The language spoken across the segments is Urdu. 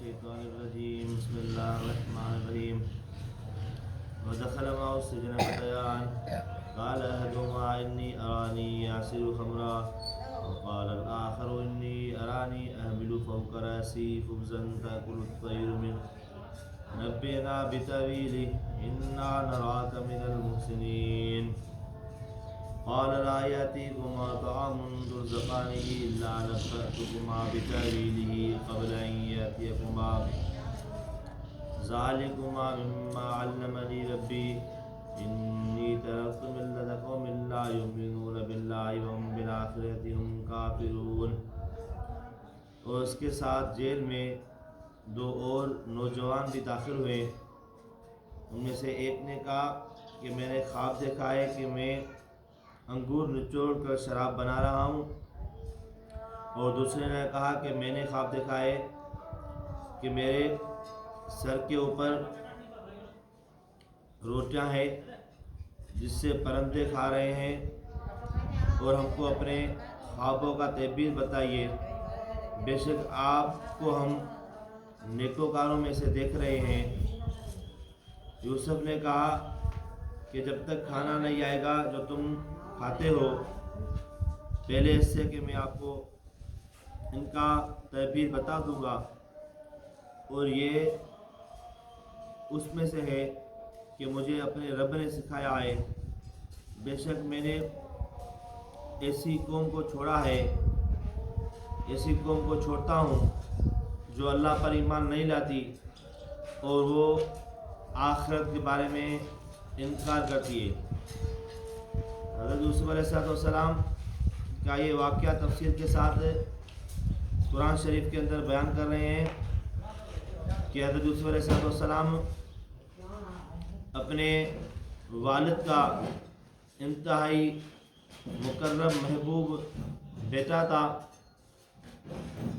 الشيطان الرجيم بسم الله الرحمن الرحيم ودخل معه السجن فتيان قال أحدهما إني أراني أعصر خمرا وقال الآخر إني أراني أحمل فوق رأسي خبزا تأكل الطير منه نبئنا بتأويله إنا نراك من المحسنين قال لا يأتيكما طعام ترزقانه إلا نبأتكما بتأويله قبل أن يأتيكما ذلكما مما علمني ربي إني تركت ملة قوم لا يؤمنون بالله وهم بالآخرة هم كافرون۔ اور اس کے ساتھ جیل میں دو اور نوجوان بھی داخل ہوئے۔ ان میں سے ایک نے کہا کہ میں نے خواب دیکھا ہے کہ میں انگور نچوڑ کر شراب بنا رہا ہوں، اور دوسرے نے کہا کہ میں نے خواب دیکھا ہے کہ میرے سر کے اوپر روٹیاں ہیں جس سے پرندے کھا رہے ہیں، اور ہم کو اپنے خوابوں کا تعبیر بتائیے، بے شک آپ کو ہم نیکوکاروں میں سے دیکھ رہے ہیں۔ یوسف نے کہا کہ جب تک کھانا نہیں آئے گا جو تم کھاتے ہو، پہلے اس سے کہ میں آپ کو ان کا تعبیر بتا دوں گا، اور یہ اس میں سے ہے کہ مجھے اپنے رب نے سکھایا ہے۔ بے شک میں نے ایسی قوم کو چھوڑا ہے، ایسی قوم کو چھوڑتا ہوں جو اللہ پر ایمان نہیں لاتی اور وہ آخرت کے بارے میں انکار کرتی ہے۔ حضرت یوسف علیہ السلام کا یہ واقعہ تفصیل کے ساتھ قرآن شریف کے اندر بیان کر رہے ہیں کہ حضرت یوسف علیہ السلام اپنے والد کا انتہائی مکرم محبوب بیٹا تھا،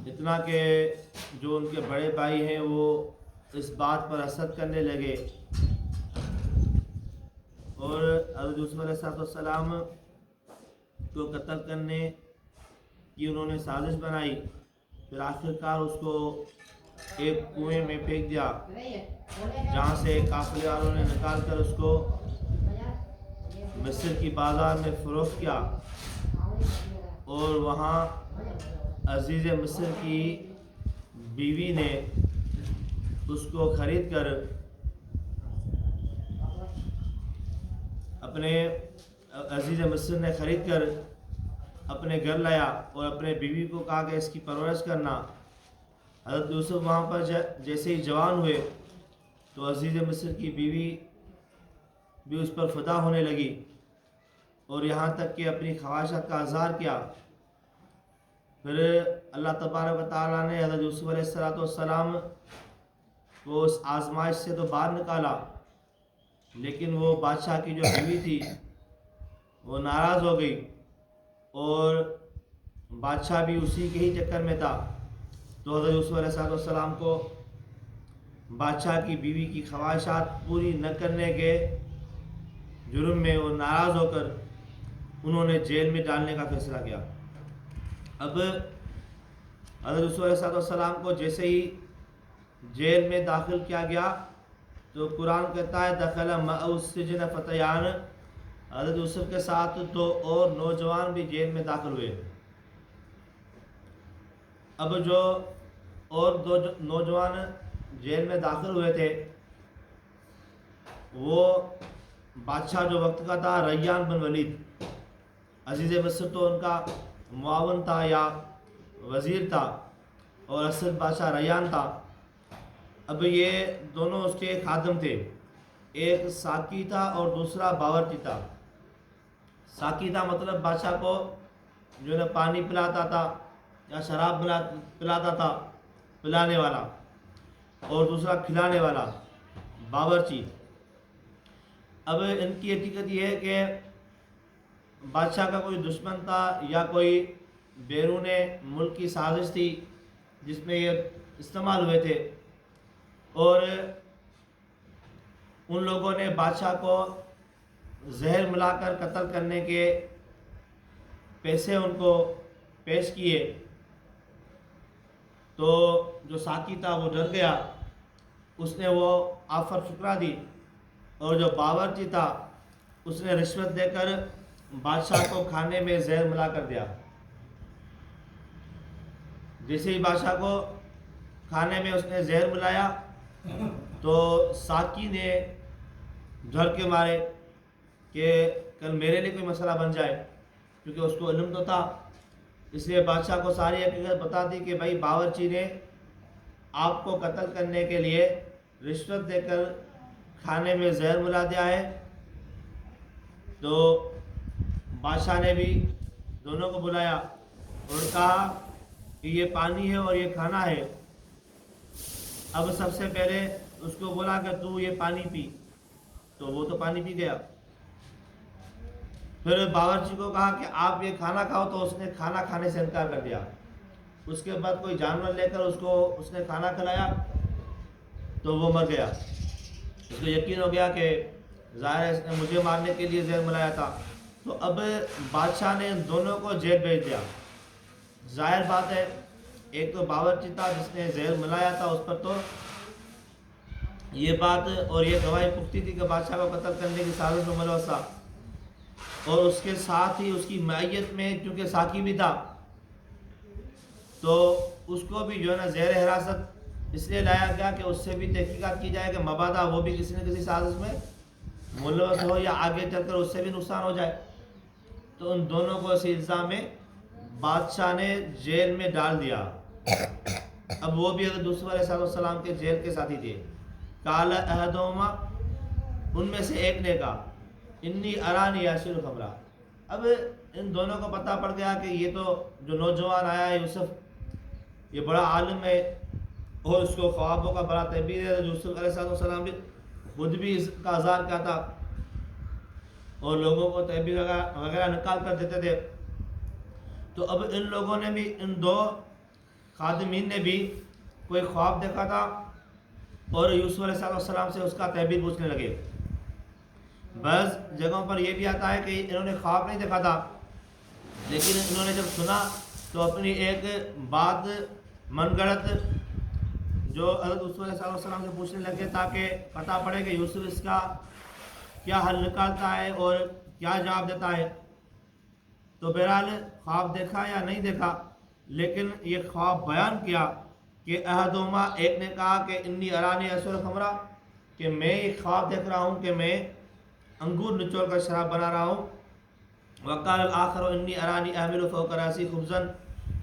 اتنا کہ جو ان کے بڑے بھائی ہیں وہ اس بات پر حسد کرنے لگے، اور حضرت یوسف علیہ السلام کو قتل کرنے کی انہوں نے سازش بنائی۔ پھر آخرکار اس کو ایک کنویں میں پھینک دیا، جہاں سے قافلے والوں نے نکال کر اس کو مصر کی بازار میں فروخت کیا، اور وہاں عزیز مصر کی بیوی نے اس کو خرید کر اپنے عزیز مصر نے خرید کر اپنے گھر لایا اور اپنے بیوی کو کہا کہ اس کی پرورش کرنا۔ حضرت یوسف وہاں پر جیسے ہی جوان ہوئے تو عزیز مصر کی بیوی بھی اس پر فدا ہونے لگی، اور یہاں تک کہ اپنی خواہشات کا اظہار کیا۔ پھر اللہ تبارک و تعالیٰ نے حضرت یوسف علیہ السلام کو اس آزمائش سے تو باہر نکالا، لیکن وہ بادشاہ کی جو بیوی تھی وہ ناراض ہو گئی، اور بادشاہ بھی اسی کے ہی چکر میں تھا، تو حضرت یوسف علیہ السلام کو بادشاہ کی بیوی کی خواہشات پوری نہ کرنے کے جرم میں وہ ناراض ہو کر انہوں نے جیل میں ڈالنے کا فیصلہ کیا۔ اب حضرت یوسف علیہ السلام کو جیسے ہی جیل میں داخل کیا گیا تو قرآن کہتا ہے دخل معه السجن فتیان، حضرت یوسف کے ساتھ دو اور نوجوان بھی جیل میں داخل ہوئے۔ اب جو اور دو نوجوان جیل میں داخل ہوئے تھے وہ بادشاہ جو وقت کا تھا ریان بن ولید، عزیز مصر تو ان کا معاون تھا یا وزیر تھا، اور اصل بادشاہ ریان تھا۔ اب یہ دونوں اس کے خادم تھے، ایک ساقی تھا اور دوسرا باورچی تھا۔ ساقی تھا مطلب بادشاہ کو جو ہے پانی پلاتا تھا یا شراب پلاتا تھا، پلانے والا، اور دوسرا کھلانے والا باورچی۔ اب ان کی حقیقت یہ ہے کہ بادشاہ کا کوئی دشمن تھا یا کوئی بیرون ملک کی سازش تھی جس میں یہ استعمال ہوئے تھے، اور ان لوگوں نے بادشاہ کو زہر ملا کر قتل کرنے کے پیسے ان کو پیش کیے، تو جو ساقی تھا وہ ڈر گیا، اس نے وہ آفر ٹھکرا دی، اور جو باورچی تھا اس نے رشوت دے کر بادشاہ کو کھانے میں زہر ملا کر دیا۔ جیسے ہی بادشاہ کو کھانے میں اس نے زہر ملایا تو ساقی نے ڈر کے مارے کہ کل میرے لیے کوئی مسئلہ بن جائے، کیونکہ اس کو علم تو تھا، اس لیے بادشاہ کو ساری حقیقت بتا دی کہ بھائی باورچی نے آپ کو قتل کرنے کے لیے رشوت دے کر کھانے میں زہر ملا دیا ہے۔ تو بادشاہ نے بھی دونوں کو بلایا اور کہا کہ یہ پانی ہے اور یہ کھانا ہے۔ اب سب سے پہلے اس کو بولا کہ تو یہ پانی پی، تو وہ تو پانی پی گیا۔ پھر باورچی کو کہا کہ آپ یہ کھانا کھاؤ، تو اس نے کھانا کھانے سے انکار کر دیا۔ اس کے بعد کوئی جانور لے کر اس نے کھانا کھلایا تو وہ مر گیا۔ اس کو یقین ہو گیا کہ ظاہر ہے اس نے مجھے مارنے کے لیے زہر ملایا تھا۔ تو اب بادشاہ نے ان دونوں کو جیل بھیج دیا۔ ظاہر بات ہے ایک تو باورچی تھا جس نے زہر ملایا تھا، اس پر تو یہ بات اور یہ گواہی پختہ تھی کہ بادشاہ کو قتل کرنے کی سازش میں ملوث تھا، اور اس کے ساتھ ہی اس کی معیت میں کیونکہ ساقی بھی تھا تو اس کو بھی جو ہے نا زیر حراست اس لیے لایا گیا کہ اس سے بھی تحقیقات کی جائے کہ مبادا وہ بھی کسی نہ کسی سازش میں ملوث ہو یا آگے چل کر اس سے بھی نقصان ہو جائے۔ تو ان دونوں کو اسی الزام میں بادشاہ نے جیل میں ڈال دیا۔ اب وہ بھی حضرت یوسف علیہ السلام کے جیل کے ساتھی تھے۔ قال احدہما، ان میں سے ایک نے کہا، انی ارانی یاسر خمرہ۔ اب ان دونوں کو پتہ پڑ گیا کہ یہ تو جو نوجوان آیا ہے یوسف، یہ بڑا عالم ہے اور اس کو خوابوں کا بڑا تعبیر ہے۔ یوسف علیہ السلام بھی خود بھی اس کا اظہار کیا تھا اور لوگوں کو تعبیر وغیرہ نکال کر دیتے تھے۔ تو اب ان لوگوں نے بھی، ان دو خادمین نے بھی کوئی خواب دیکھا تھا اور یوسف علیہ السلام سے اس کا تعبیر پوچھنے لگے۔ بعض جگہوں پر یہ بھی آتا ہے کہ انہوں نے خواب نہیں دیکھا تھا، لیکن انہوں نے جب سنا تو اپنی ایک بات من گڑت جو حضرت یوسف علیہ السلام سے پوچھنے لگے تاکہ پتہ پڑے کہ یوسف اس کا کیا حل نکالتا ہے اور کیا جواب دیتا ہے۔ تو بہرحال خواب دیکھا یا نہیں دیکھا، لیکن یہ خواب بیان کیا کہ احدہما، ایک نے کہا کہ انی ارانی یسر خمرہ، کہ میں یہ خواب دیکھ رہا ہوں کہ میں انگور نچوڑ کر شراب بنا رہا ہوں۔ وقال الآخر انی ارانی احمل فوق راسی خبزا،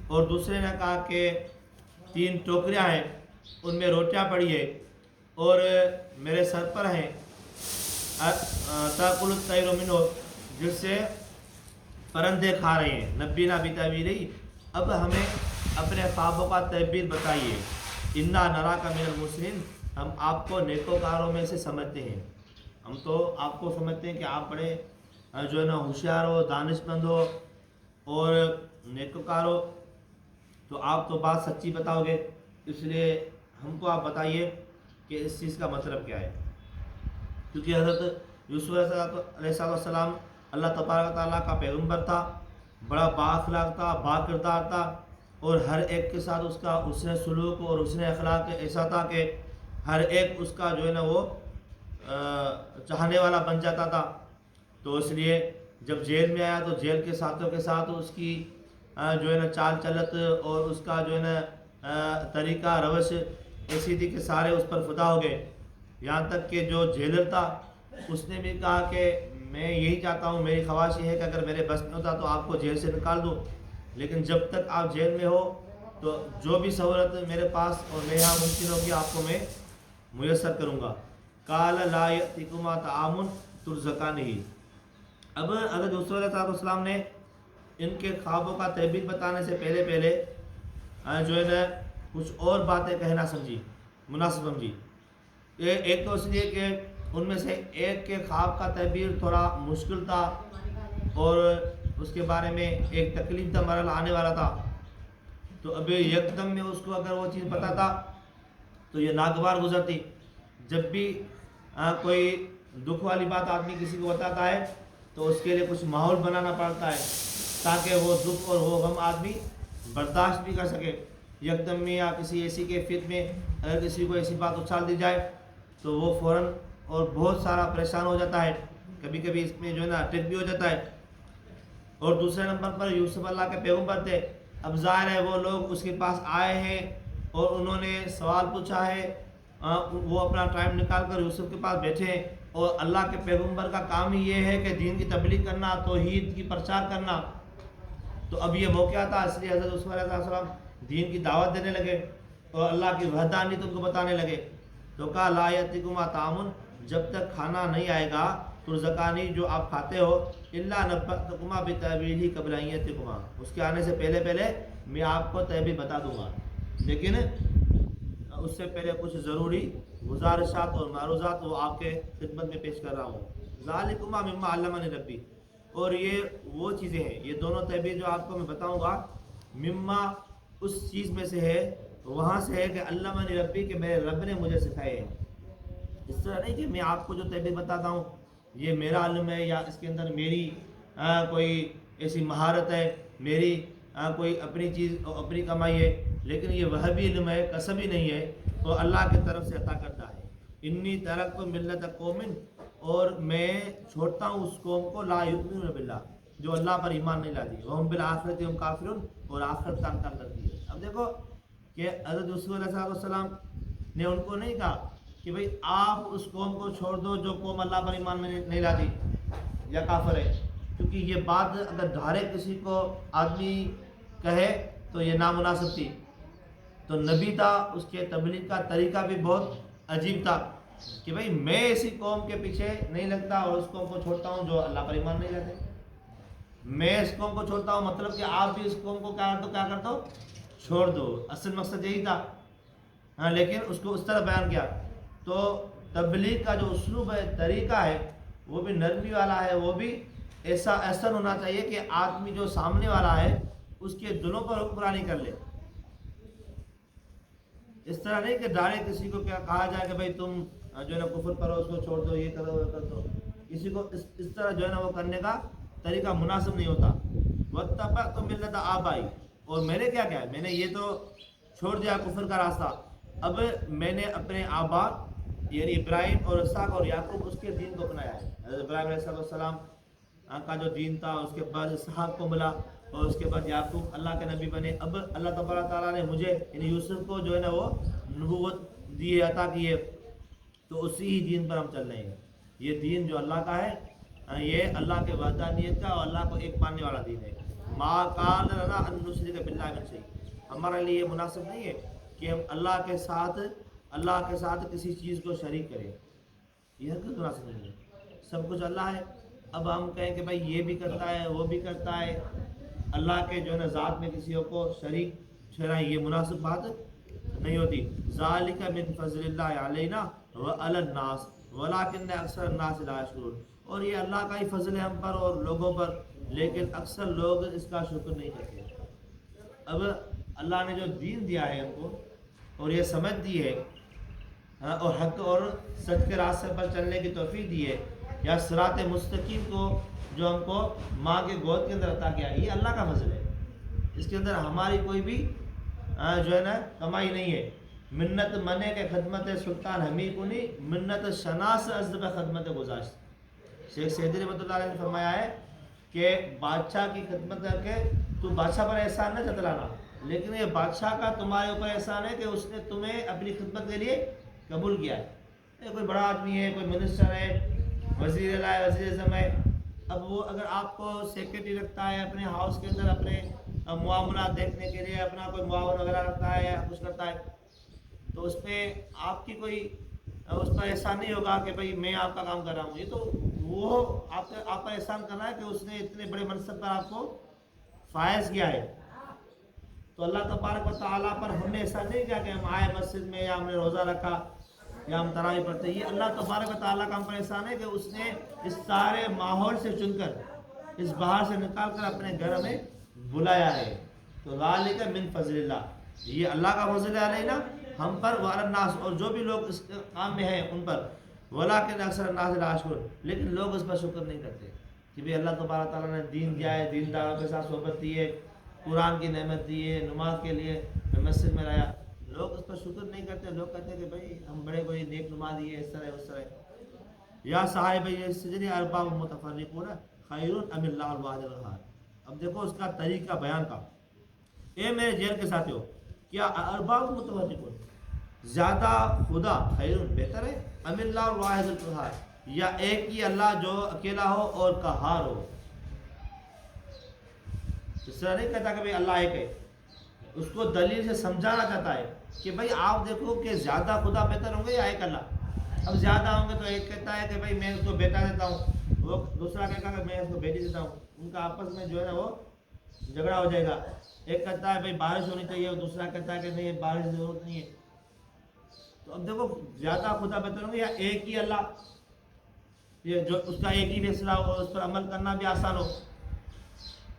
اور دوسرے نے کہا کہ 3 ٹوکریاں ہیں ان میں روٹیاں پڑی ہے اور میرے سر پر ہیں، تاکل الطیر منہ، جس سے پرندے کھا رہے ہیں۔ نبینا بتاویلہ، اب ہمیں اپنے خوابوں کا تعبیر بتائیے۔ انا نراک من المحسنین، ہم آپ کو نیکوکاروں میں سے سمجھتے ہیں۔ ہم تو آپ کو سمجھتے ہیں کہ آپ بڑے جو ہے نا ہوشیار ہو، دانش مند ہو اور نیکوکار ہو، تو آپ تو بات سچی بتاؤ گے، اس لیے ہم کو آپ بتائیے کہ اس چیز کا مطلب کیا ہے۔ کیونکہ حضرت یوسف علیہ السلام اللہ تبارک و تعالیٰ کا پیغمبر تھا، بڑا بااخلاق تھا، با کردار تھا، اور ہر ایک کے ساتھ اس کا حسن سلوک اور حسن اخلاق ایسا تھا کہ ہر ایک اس کا جو ہے نا وہ چاہنے والا بن جاتا تھا۔ تو اس لیے جب جیل میں آیا تو جیل کے ساتھوں کے ساتھ اس کی جو ہے نا چال چلت اور اس کا جو ہے نا طریقہ روش ایسی تھی کہ سارے اس پر فدا ہو گئے۔ یہاں تک کہ جو جیلر تھا اس نے بھی کہا کہ میں یہی چاہتا ہوں، میری خواہش یہ ہے کہ اگر میرے بس میں ہوتا تو آپ کو جیل سے نکال دوں، لیکن جب تک آپ جیل میں ہو تو جو بھی سہولت میرے پاس اور میرے یہاں ممکن ہوگی آپ کو میں میسر کروں گا۔ قال لا یأتیکما طعام ترزقانہ۔ اب حضرت یوسف علیہ السلام نے ان کے خوابوں کا تعبیر بتانے سے پہلے جو ہے نا کچھ اور باتیں کہنا مناسب سمجھی۔ ایک تو اس لیے کہ ان میں سے ایک کے خواب کا تعبیر تھوڑا مشکل تھا اور اس کے بارے میں ایک تکلیف دہ مرحلہ آنے والا تھا، تو ابھی یکدم میں اس کو اگر وہ چیز پتہ تھا تو یہ ناگوار گزرتی۔ جب بھی کوئی دکھ والی بات آدمی کسی کو بتاتا ہے تو اس کے لیے کچھ ماحول بنانا پڑتا ہے تاکہ وہ دکھ اور وہ غم آدمی برداشت بھی کر سکے۔ یکدم میں یا کسی ایسی کیفیت میں اگر کسی کو ایسی بات اچھال دی جائے تو وہ فوراً اور بہت سارا پریشان ہو جاتا ہے، کبھی کبھی اس میں جو ہے نا اٹیک بھی ہو جاتا ہے۔ اور دوسرے نمبر پر یوسف اللہ کے پیغمبر تھے، اب ظاہر ہے وہ لوگ اس کے پاس آئے ہیں اور انہوں نے سوال پوچھا ہے، وہ اپنا ٹائم نکال کر یوسف کے پاس بیٹھے ہیں، اور اللہ کے پیغمبر کا کام ہی یہ ہے کہ دین کی تبلیغ کرنا، توحید کی پرچار کرنا۔ تو اب یہ موقع تھا، اس لیے حضرت یوسف علیہ السلام دین کی دعوت دینے لگے اور اللہ کی وحدانیت ان کو بتانے لگے۔ تو کہا لا یأتیکما طعام، جب تک کھانا نہیں آئے گا ترزقانی جو آپ کھاتے ہو، الا نبأتکما بتأویلہ قبل ان یأتیکما، اس کے آنے سے پہلے پہلے میں آپ کو تعبیر بتا دوں گا، لیکن اس سے پہلے کچھ ضروری گزارشات اور معروضات وہ آپ کے خدمت میں پیش کر رہا ہوں۔ ذالکما مما علمنی ربی، اور یہ وہ چیزیں ہیں، یہ دونوں تعبیر جو آپ کو میں بتاؤں گا، مما اس چیز میں سے ہے، وہاں سے ہے کہ علمنی ربی، کہ میرے رب نے مجھے سکھائے ہیں۔ اس طرح نہیں کہ میں آپ کو جو تعبیر بتاتا ہوں یہ میرا علم ہے، یا اس کے اندر میری کوئی ایسی مہارت ہے، میری کوئی اپنی چیز اپنی کمائی ہے، لیکن یہ وہبی علم ہے، کسبی نہیں ہے، تو اللہ کی طرف سے عطا کرتا ہے۔ انی ترکت ملت قوم، اور میں چھوڑتا ہوں اس قوم کو لا یؤمنون باللہ، جو اللہ پر ایمان نہیں لاتی، وہم بالآخرۃ ہم کافرون، اور آخرت کا انکار کرتی ہے۔ اب دیکھو کہ حضرت یوسف علیہ السلام نے ان کو نہیں کہا کہ بھئی آپ اس قوم کو چھوڑ دو جو قوم اللہ پر ایمان میں نہیں لاتی یا کافر ہے، کیونکہ یہ بات اگر ڈائریکٹ کسی کو آدمی کہے تو یہ نامناسب تھی۔ تو نبی تھا، اس کے تبلیغ کا طریقہ بھی بہت عجیب تھا کہ بھئی میں ایسی قوم کے پیچھے نہیں لگتا اور اس قوم کو چھوڑتا ہوں جو اللہ پر ایمان نہیں لاتے، میں اس قوم کو چھوڑتا ہوں، مطلب کہ آپ بھی اس قوم کو کیا کرتا ہو، چھوڑ دو۔ اصل مقصد یہی تھا، ہاں، لیکن اس کو اس طرح بیان کیا۔ تو تبلیغ کا جو اسلوب ہے، طریقہ ہے، وہ بھی نرمی والا ہے، وہ بھی ایسا احسن ہونا چاہیے کہ آدمی جو سامنے والا ہے اس کے دلوں پر حکمرانی کر لے۔ اس طرح نہیں کہ ڈائریکٹ کسی کو کیا کہا جائے کہ بھائی تم جو ہے نا کفر کرو، اس کو چھوڑ دو، یہ کرو وہ کر دو، کسی کو اس طرح جو ہے نا وہ کرنے کا طریقہ مناسب نہیں ہوتا۔ واتبعت ملت آبائی، اور میں نے کیا کیا ہے، میں نے یہ تو چھوڑ دیا کفر کا راستہ، اب میں نے اپنے آبا یعنی ابراہیم اور اسحاق اور یعقوب اس کے دین کو اپنایا ہے۔ حضرت ابراہیم علیہ السلام کا جو دین تھا، اس کے بعد اسحاق کو ملا، اور اس کے بعد یعقوب اللہ کے نبی بنے۔ اب اللہ تبارک تعالیٰ نے مجھے یعنی یوسف کو جو ہے نا وہ نبوت دی ہے، عطا کی ہے، تو اسی ہی دین پر ہم چل رہے ہیں۔ یہ دین جو اللہ کا ہے، یہ اللہ کے وحدانیت کا اور اللہ کو ایک ماننے والا دین ہے۔ ما کان لنا ان نشرک باللہ من شیء، ہمارے لیے یہ مناسب نہیں ہے کہ ہم اللہ کے ساتھ کسی چیز کو شریک کریں، یہ ہرگز مناسب نہیں ہے۔ سب کچھ اللہ ہے، اب ہم کہیں کہ بھائی یہ بھی کرتا ہے وہ بھی کرتا ہے، اللہ کے جو ہے نا ذات میں کسی کو شریک ٹھہرائیں، یہ مناسب بات نہیں ہوتی۔ ذالک من فضل اللہ علینا وعلی الناس ولکن اکثر الناس لا یشکرون، اور یہ اللہ کا ہی فضل ہے ہم پر اور لوگوں پر، لیکن اکثر لوگ اس کا شکر نہیں کرتے۔ اب اللہ نے جو دین دیا ہے ہم کو اور یہ سمجھ دی ہے، اور حق اور سچ کے راستے پر چلنے کی توفیق دی ہے، یا صراط مستقیم کو جو ہم کو ماں کے گود کے اندر عطا کیا ہے، یہ اللہ کا فضل ہے، اس کے اندر ہماری کوئی بھی جو ہے نا کمائی نہیں ہے۔ منت منے کے خدمت سلطان حمید کنی، منت شناس ازب خدمت گزاشت۔ شیخ سیدی رحمۃ اللہ علیہ نے فرمایا ہے کہ بادشاہ کی خدمت کر کے تو بادشاہ پر احسان نہ جتلانا، لیکن یہ بادشاہ کا تمہارے اوپر احسان ہے کہ اس نے تمہیں اپنی خدمت کے لیے قبول کیا ہے۔ یہ کوئی بڑا آدمی ہے، کوئی منسٹر ہے، وزیر اعلیٰ ہے، وزیر اعظم ہے، اب وہ اگر آپ کو سیکرٹری رکھتا ہے اپنے ہاؤس کے اندر، اپنے معاملات دیکھنے کے لیے اپنا کوئی معاون وغیرہ رکھتا ہے یا کچھ کرتا ہے، تو اس پہ آپ کی کوئی اس پر احسان نہیں ہوگا کہ بھئی میں آپ کا کام کر رہا ہوں، یہ تو وہ آپ پر احسان کرنا ہے کہ اس نے اتنے بڑے منصب پر آپ کو فائز کیا ہے۔ تو اللہ تبارک و تعالیٰ پر ہم نے ایسا نہیں کیا کہ ہم آئے مسجد میں یا ہم نے روزہ رکھا یا ہم تراویح پڑھتے، یہ اللہ تبارک و تعالیٰ کا ہم پر احسان ہے کہ اس نے اس سارے ماحول سے چن کر، اس باہر سے نکال کر اپنے گھر میں بلایا ہے۔ تو ذالک من فضل اللہ، یہ اللہ کا فضل ہے علینا ہم پر، وعلی الناس، اور جو بھی لوگ اس کام میں ہیں ان پر، ولکن اکثر الناس لا یشکرون، لیکن لوگ اس پر شکر نہیں کرتے کہ بھی اللہ تبارک تعالیٰ نے دین دیا ہے، دینداروں کے ساتھ صحبت دی ہے، قرآن کی نعمت دی ہے، نماز کے لیے میں مسجد میں لایا، لوگ اس پر شکر نہیں کرتے، لوگ کہتے ہیں کہ بھائی ہم بڑے کوئی نیک نمازی ہے، اس طرح اس طرح۔ یا صاحب السجن ارباب متفرقون خیر ام اللہ الواحد القہار۔ اب دیکھو اس کا طریقہ بیان کا، اے میرے جیل کے ساتھیوں، کیا ارباب متفرقون زیادہ خدا خیر بہتر ہے، ام اللہ الواحد القہار، یا ایک ہی اللہ جو اکیلا ہو اور قہار ہو۔ اس طرح نہیں کہتا کہ بھئی اللہ ایک ہے، اس کو دلیل سے سمجھانا چاہتا ہے کہ بھئی آپ دیکھو کہ زیادہ خدا بہتر ہوں گے یا ایک اللہ۔ اب زیادہ ہوں گے تو ایک کہتا ہے کہ بھئی میں اس کو بیٹا دیتا ہوں، وہ دوسرا کہتا ہے کہ میں اس کو بیٹی دیتا ہوں، ان کا آپس میں جو ہے نا وہ جھگڑا ہو جائے گا۔ ایک کہتا ہے بھئی بارش ہونی چاہیے، اور دوسرا کہتا ہے کہ نہیں بارش کی ضرورت نہیں ہے۔ تو اب دیکھو زیادہ خدا بہتر ہوں گے یا ایک ہی اللہ، یہ جو اس کا ایک ہی فیصلہ ہو، اس پر عمل کرنا بھی آسان ہو۔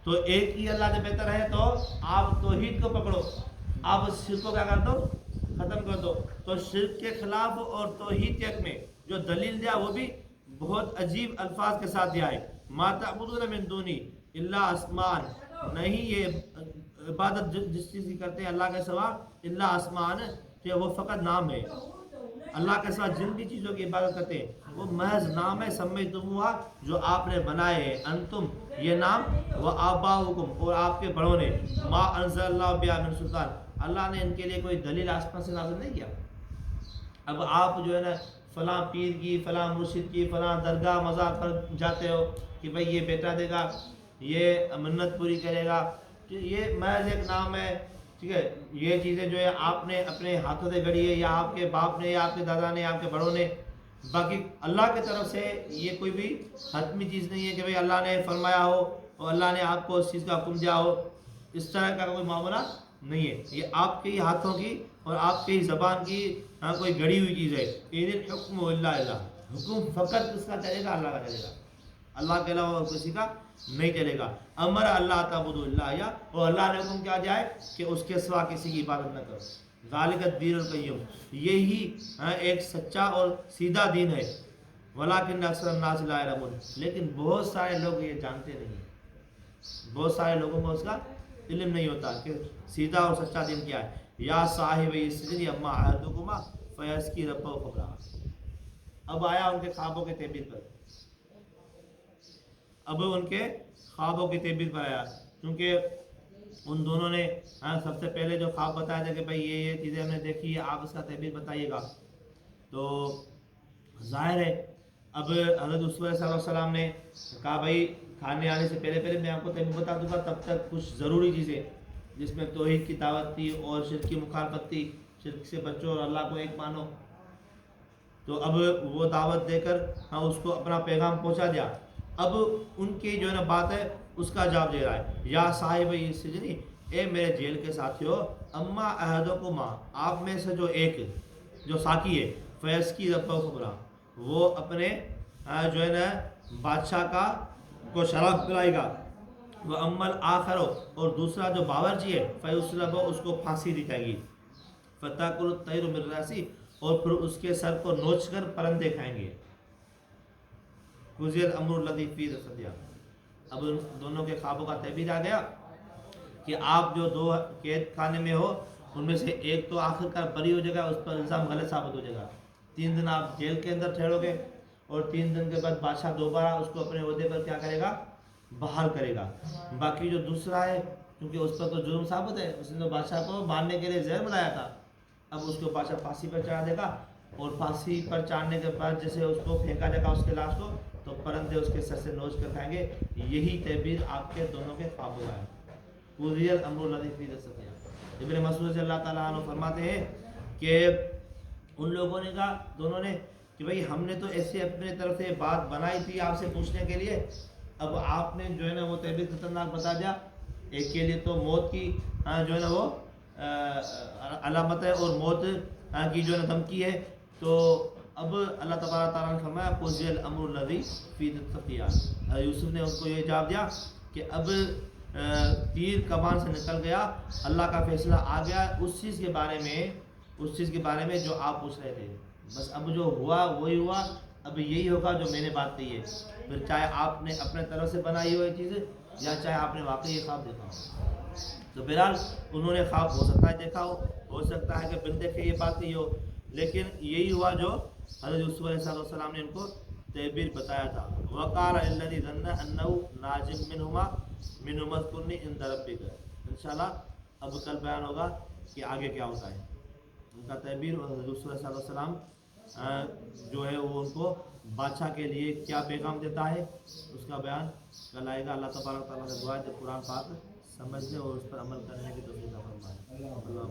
تو ایک ہی اللہ جو بہتر ہے، تو آپ توحید کو پکڑو، آپ شرک کو کیا کر دو، ختم کر دو۔ تو شرک کے خلاف اور توحید کے حق میں جو دلیل دیا وہ بھی بہت عجیب الفاظ کے ساتھ دیا ہے۔ ما تعبدون من دونی الا اسمان، نہیں یہ عبادت جس چیز کی کرتے ہیں اللہ کے سوا، الا اسمان، کہ وہ فقط نام ہے، اللہ کے ساتھ جن بھی چیزوں کی عبادت کرتے ہیں وہ محض نام ہے، سمیتموہا جو آپ نے بنائے ہیں، انتم یہ نام، و آباؤکم اور آپ کے بڑوں نے، ما انزل اللہ بہا من سلطان، اللہ نے ان کے لیے کوئی دلیل آسمان سے نازل نہیں کیا۔ اب آپ جو ہے نا فلاں پیر کی، فلاں مرشد کی، فلاں درگاہ مزار پر جاتے ہو کہ بھئی یہ بیٹا دے گا، یہ منت پوری کرے گا، کہ یہ محض ایک نام ہے، ٹھیک ہے۔ یہ چیزیں جو ہے آپ نے اپنے ہاتھوں سے گڑھی ہے، یا آپ کے باپ نے، یا آپ کے دادا نے، آپ کے بڑوں نے، باقی اللہ کی طرف سے یہ کوئی بھی حتمی چیز نہیں ہے کہ بھئی اللہ نے فرمایا ہو اور اللہ نے آپ کو اس چیز کا حکم دیا ہو، اس طرح کا کوئی معاملہ نہیں ہے۔ یہ آپ کے ہی ہاتھوں کی اور آپ کے ہی زبان کی کوئی گڑی ہوئی چیز ہے۔ ان الحکم الا للہ، حکم فقط کس کا چلے گا، اللہ کا چلے گا، اللہ کے علاوہ کسی کا نہیں چلے گا۔ امر اللہ تعبدوا الا اياه، اور اللہ نے حکم کیا جائے کہ اس کے سوا کسی کی عبادت نہ کرو۔ ذالک الدین القیم، یہی ایک سچا اور سیدھا دین ہے۔ ولکن اکثر الناس لا يعلمون، لیکن بہت سارے لوگ یہ جانتے نہیں ہیں، بہت سارے لوگوں کو اس کا علم نہیں ہوتا کہ سیدھا اور سچا دین کیا ہے۔ یا صاحب السجن اما احدکما فیسقی ربہ خمرا۔ اب آیا ان کے خوابوں کے تعبیر پر، اب ان کے خوابوں کی تعبیر پر آیا، کیونکہ ان دونوں نے سب سے پہلے جو خواب بتایا تھا کہ بھئی یہ چیزیں ہم نے دیکھی ہے، آپ اس کا تعبیر بتائیے گا۔ تو ظاہر ہے اب حضرت یوسف علیہ السلام نے کہا بھئی کھانے آنے سے پہلے میں آپ کو تعبیر بتا دوں گا، تب تک کچھ ضروری چیزیں جس میں توحید کی دعوت تھی اور شرک کی مخالفت تھی، شرک سے بچو اور اللہ کو ایک مانو۔ تو اب وہ دعوت دے کر اس کو اپنا پیغام پہنچا دیا۔ اب ان کی جو ہے نا بات ہے اس کا جواب دے رہا ہے۔ یا صاحب السجن، اے میرے جیل کے ساتھیو، اما احدکما، آپ میں سے جو ایک جو ساقی ہے، فیسقی ربہ خمرا، وہ اپنے جو ہے نا بادشاہ کا کو شراب پلائے گا، وہ امل آخر، اور دوسرا جو باورچی ہے، فیصلب، اس کو پھانسی دی جائے گی، فتاکل الطیر من رأسی، اور پھر اس کے سر کو نوچ کر پرندے کھائیں گے۔ قضی الامر الذی فیہ تستفتیان، اب ان دونوں کے خوابوں کا تعبیر آ گیا کہ آپ جو دو قید خانے میں ہو ان میں سے ایک تو آخر کار بری ہو جائے گا، اس پر الزام غلط ثابت ہو جائے گا، 3 دن آپ جیل کے اندر ٹھہرو گے، اور 3 دن کے بعد بادشاہ دوبارہ اس کو اپنے عہدے پر کیا کرے گا، بحال کرے گا۔ باقی جو دوسرا ہے، کیونکہ اس پر تو جرم ثابت ہے، اس نے تو بادشاہ کو مارنے کے لیے زہر ملایا تھا، اب اس کو بادشاہ پھانسی پر چڑھا دے گا، اور پھانسی پر چڑھنے کے بعد جیسے اس کو پھینکا جائے گا اس کے لاش کو، تو پرندے اس کے سر سے نوچ کر کھائیں گے۔ یہی تعبیر آپ کے دونوں کے خواب ہوا ہے۔ قضی الامر الذی فیہ تستفتیان، ابن مسعود سے اللہ تعالیٰ عنہ فرماتے ہیں کہ ان لوگوں نے کہا، دونوں نے، کہ بھئی ہم نے تو ایسے اپنے طرف سے بات بنائی تھی آپ سے پوچھنے کے لیے، اب آپ نے جو ہے نا وہ تعبیر خطرناک بتا دیا۔ ایک کے لیے تو موت کی جو ہے نا وہ علامت ہے، اور موت کی جو ہے نا دھمکی ہے۔ تو اب اللہ تبارک تعالیٰ نے فرمایا قضی الامر الذی فیہ تستفتیان، یوسف نے ان کو یہ جواب دیا کہ اب تیر کمان سے نکل گیا، اللہ کا فیصلہ آ گیا اس چیز کے بارے میں جو آپ پوچھ رہے تھے، بس اب جو ہوا وہی ہوا، اب یہی ہوگا جو میں نے بات کہی ہے، پھر چاہے آپ نے اپنے طرف سے بنائی ہوئی چیز یا چاہے آپ نے واقعی یہ خواب دیکھا ہو۔ تو بہرحال انہوں نے خواب ہو سکتا ہے دیکھا ہو سکتا ہے کہ بن دیکھے یہ بات نہیں ہو، لیکن یہی ہوا جو حضرت یوسف علیہ السلام نے ان کو تعبیر بتایا تھا. وقال الذی ظن انه ناج منهما اذكرنی عند ربک. انشاءاللہ اب کل بیان ہوگا کہ آگے کیا ہوتا ہے ان کا تعبیر، اور حضرت یوسف علیہ السلام جو ہے وہ ان کو بادشاہ کے لیے کیا پیغام دیتا ہے اس کا بیان کل آئے گا. اللہ تبارک تعالیٰ سے دعا ہے کہ قرآن پاک سمجھنے اور اس پر عمل کرنے کی توفیق عطا فرمائے. اللہ